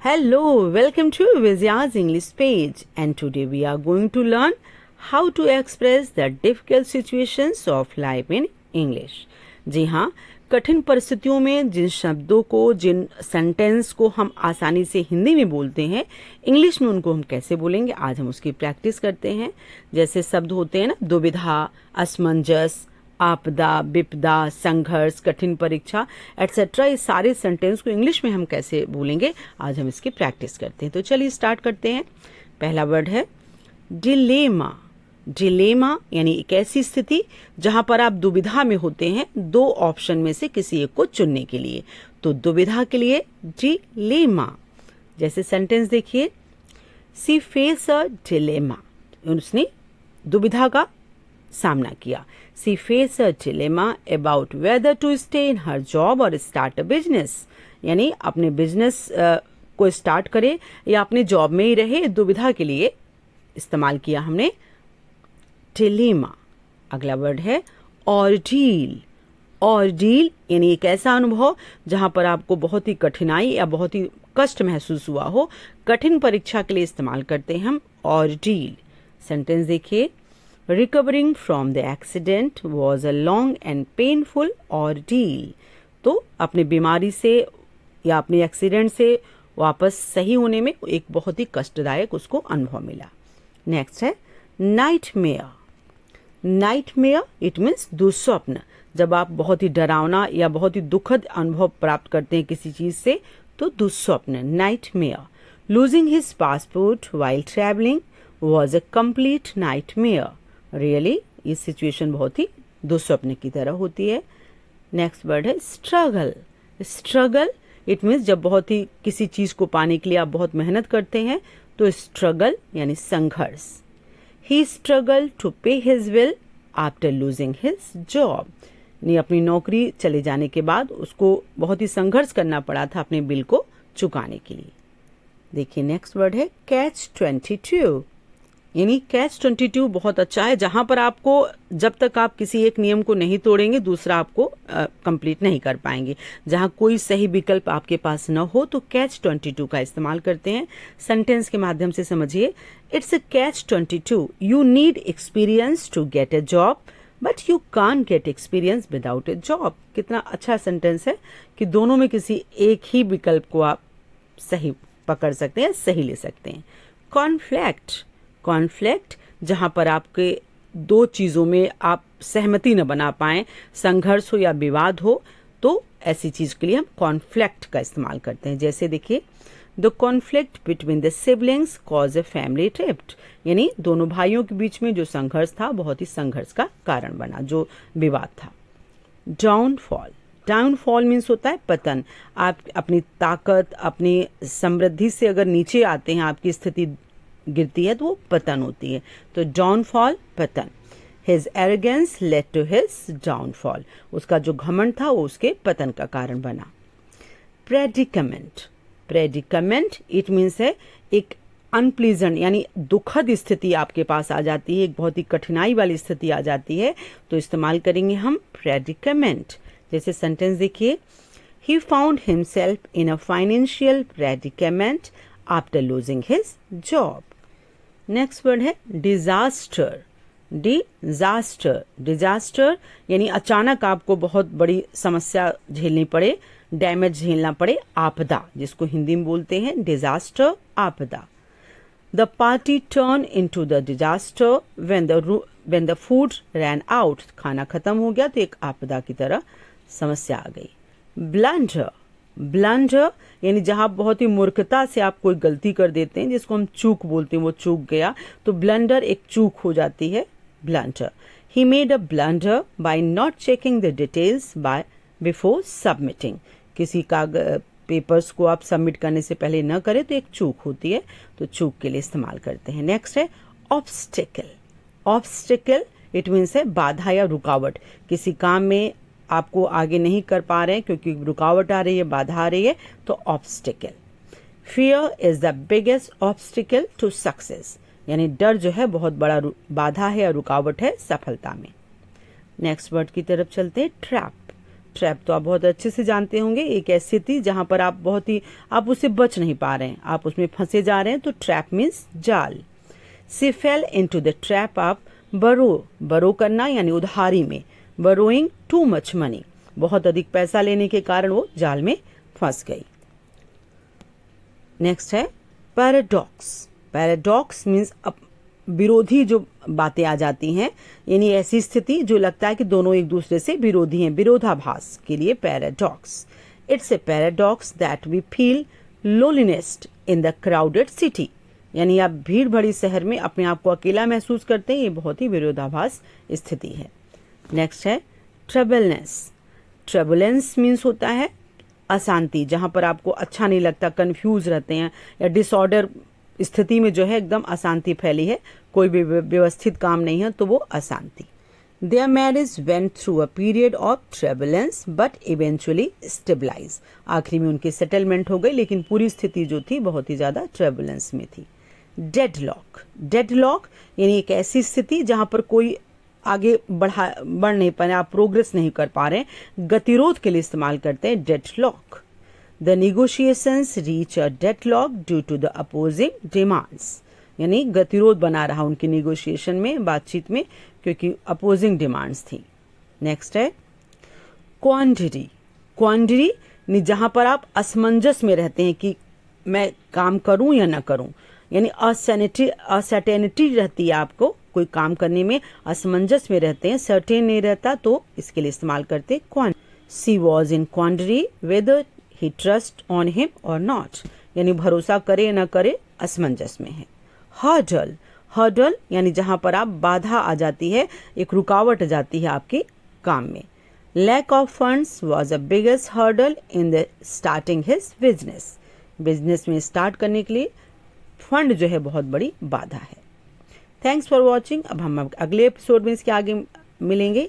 Hello, welcome to Vizya's English page, and today we are going to learn how to express the difficult situations of life in English. जी हाँ, कठिन परिस्थितियों में जिन शब्दों को, जिन sentence को हम आसानी से हिंदी में बोलते हैं, इंग्लिश में उनको हम कैसे बोलेंगे, आज हम उसकी प्रैक्टिस करते हैं। जैसे शब्द होते हैं ना, दुविधा, असमंजस, आपदा, विपदा, संघर्ष, कठिन परीक्षा एटसेट्रा, इस सारे सेंटेंस को इंग्लिश में हम कैसे बोलेंगे, आज हम इसकी प्रैक्टिस करते हैं। तो चलिए स्टार्ट करते हैं। पहला वर्ड है डिलेमा। डिलेमा यानी एक ऐसी स्थिति जहां पर आप दुविधा में होते हैं, दो ऑप्शन में से किसी एक को चुनने के लिए। तो दुविधा के लिए डिलेमा। जैसे सेंटेंस देखिए, सी फेस अ डिलेमा, उसने दुविधा का सामना किया। She face a dilemma about whether to stay in her job और स्टार्ट अ बिजनेस, यानी अपने बिजनेस को स्टार्ट करे या अपने जॉब में ही रहे, दुविधा के लिए इस्तेमाल किया हमने डिलेमा। अगला वर्ड है ऑर्डील। ऑर्डील यानी एक ऐसा अनुभव जहां पर आपको बहुत ही कठिनाई या बहुत ही कष्ट महसूस हुआ हो, कठिन परीक्षा के लिए इस्तेमाल करते हैं हम ऑर्डील। सेंटेंस देखिए, recovering from the accident was a long and painful ordeal. तो अपनी बीमारी से या अपने एक्सीडेंट से वापस सही होने में एक बहुत ही कष्टदायक उसको अनुभव मिला। नेक्स्ट है नाइटमेयर। नाइटमेयर इट मीन्स दुस्वप्न। जब आप बहुत ही डरावना या बहुत ही दुखद अनुभव प्राप्त करते हैं किसी चीज से, तो दुस्वप्न nightmare. Losing his passport while travelling was a complete nightmare. Really ये सिचुएशन बहुत ही दुस्वप्न की तरह होती है। नेक्स्ट वर्ड है स्ट्रगल। स्ट्रगल इट मीन्स जब बहुत ही किसी चीज को पाने के लिए आप बहुत मेहनत करते हैं, तो स्ट्रगल यानी संघर्ष। ही स्ट्रगल टू पे his bill after losing his job, यानी अपनी नौकरी चले जाने के बाद उसको बहुत ही संघर्ष करना पड़ा था अपने बिल को चुकाने के लिए। देखिए नेक्स्ट वर्ड है कैच 22। यानी कैच 22 बहुत अच्छा है, जहां पर आपको जब तक आप किसी एक नियम को नहीं तोड़ेंगे दूसरा आपको कंप्लीट नहीं कर पाएंगे। जहां कोई सही विकल्प आपके पास न हो तो कैच 22 का इस्तेमाल करते हैं। सेंटेंस के माध्यम से समझिए, it's a catch 22, you need experience to get a job but you can't get experience without a job. कितना अच्छा सेंटेंस है कि दोनों में किसी एक ही विकल्प को आप सही पकड़ सकते हैं, सही ले सकते हैं। कॉन्फ्लिक्ट। कॉन्फ्लिक्ट जहां पर आपके दो चीजों में आप सहमति न बना पाए, संघर्ष हो या विवाद हो, तो ऐसी चीज के लिए हम कॉन्फ्लिक्ट का इस्तेमाल करते हैं। जैसे देखिए, the conflict between the siblings cause a family rift, यानी दोनों भाइयों के बीच में जो संघर्ष था बहुत ही संघर्ष का कारण बना, जो विवाद था। डाउनफॉल। डाउनफॉल मीन्स होता है पतन। आप अपनी ताकत, अपनी समृद्धि से अगर नीचे आते हैं, आपकी स्थिति गिरती है, तो वो पतन होती है। तो डाउनफॉल पतन। His arrogance led to his downfall, उसका जो घमंड था वो उसके पतन का कारण बना। प्रेडिकमेंट। प्रेडिकमेंट इट मीन्स है एक अनप्लीजेंट यानी दुखद स्थिति आपके पास आ जाती है, एक बहुत ही कठिनाई वाली स्थिति आ जाती है, तो इस्तेमाल करेंगे हम प्रेडिकमेंट। जैसे सेंटेंस देखिए, he found himself in a financial predicament after losing his job. Next word है डिजास्टर। डिजास्टर। डिजास्टर यानी अचानक आपको बहुत बड़ी समस्या झेलनी पड़े, डैमेज झेलना पड़े, आपदा, जिसको हिंदी में बोलते हैं डिजास्टर, आपदा। The party turn into the disaster when the food ran out, खाना खत्म हो गया तो एक आपदा की तरह समस्या आ गई। ब्लंडर। ब्लंडर यानी जहां बहुत ही मूर्खता से आप कोई गलती कर देते हैं, जिसको हम चूक बोलते हैं, वो चूक गया, तो ब्लंडर एक चूक हो जाती है, blunder. He made a blunder by not checking the details by before submitting, किसी पेपर्स को आप सबमिट करने से पहले न करें तो एक चूक होती है, तो चूक के लिए इस्तेमाल करते हैं। नेक्स्ट है ऑब्स्टिकल। ऑब्स्टिकल इट मीन्स है बाधा या रुकावट, किसी काम में आपको आगे नहीं कर पा रहे हैं क्योंकि रुकावट आ रही है, बाधा आ रही है, तो obstacle. Fear is the biggest obstacle to success, यानी डर जो है बहुत बड़ा बाधा है या रुकावट है सफलता में। नेक्स्ट वर्ड की तरफ चलते हैं, ट्रैप। ट्रैप तो आप बहुत अच्छे से जानते होंगे, एक ऐसी स्थिति जहां पर आप उससे बच नहीं पा रहे हैं, आप उसमें फंसे जा रहे हैं, तो ट्रैप मीन्स जाल। She fail into the trap of बरो करना यानी उधारी में, बरोइंग टू मच मनी, बहुत अधिक पैसा लेने के कारण वो जाल में फंस गई। नेक्स्ट है पैराडॉक्स। पैराडॉक्स मीन्स विरोधी जो बातें आ जाती हैं, यानी ऐसी स्थिति जो लगता है कि दोनों एक दूसरे से विरोधी हैं, विरोधाभास के लिए paradox. It's a paradox that we feel loneliness in the crowded city, यानी आप भीड़ भरी शहर में अपने आप को अकेला महसूस करते हैं, ये बहुत ही विरोधाभास स्थिति है। नेक्स्ट है ट्रबलनेस। ट्रबुलेंस मीन्स होता है अशांति, जहां पर आपको अच्छा नहीं लगता, कंफ्यूज रहते हैं, या डिसऑर्डर स्थिति में जो है एकदम अशांति फैली है, कोई भी व्यवस्थित काम नहीं है, तो वो अशांति। Their marriage went through a period of turbulence but eventually stabilized. आखिरी में उनकी सेटलमेंट हो गई, लेकिन पूरी स्थिति जो थी बहुत ही ज्यादा ट्रबुलेंस में थी। डेडलॉक। डेडलॉक यानी एक ऐसी स्थिति जहां पर कोई आगे बढ़ नहीं पा रहे, आप प्रोग्रेस नहीं कर पा रहे, गतिरोध के लिए इस्तेमाल करते हैं deadlock. The negotiations reach a deadlock due to the opposing demands. यानी गतिरोध बना रहा उनकी नेगोशिएशन में, बातचीत में, क्योंकि अपोजिंग डिमांड्स थी। नेक्स्ट है क्वांडरी। क्वांडरी जहां पर आप असमंजस में रहते हैं कि मैं काम करूं या ना करूं, यानी असर्टेनिटी रहती है, आपको कोई काम करने में असमंजस में रहते हैं, सर्टेन नहीं रहता, तो इसके लिए इस्तेमाल करते quandary. She was in quandary whether he trust on him और नॉट, यानी भरोसा करे न करे, असमंजस में है। हर्डल। हर्डल यानी जहां पर आप बाधा आ जाती है, एक रुकावट आ जाती है आपके काम में। Lack of funds was a biggest hurdle in the starting his business. Business में स्टार्ट करने के लिए फंड जो है बहुत बड़ी बाधा है। Thanks for watching. अब हम अगले एपिसोड में इसके आगे मिलेंगे।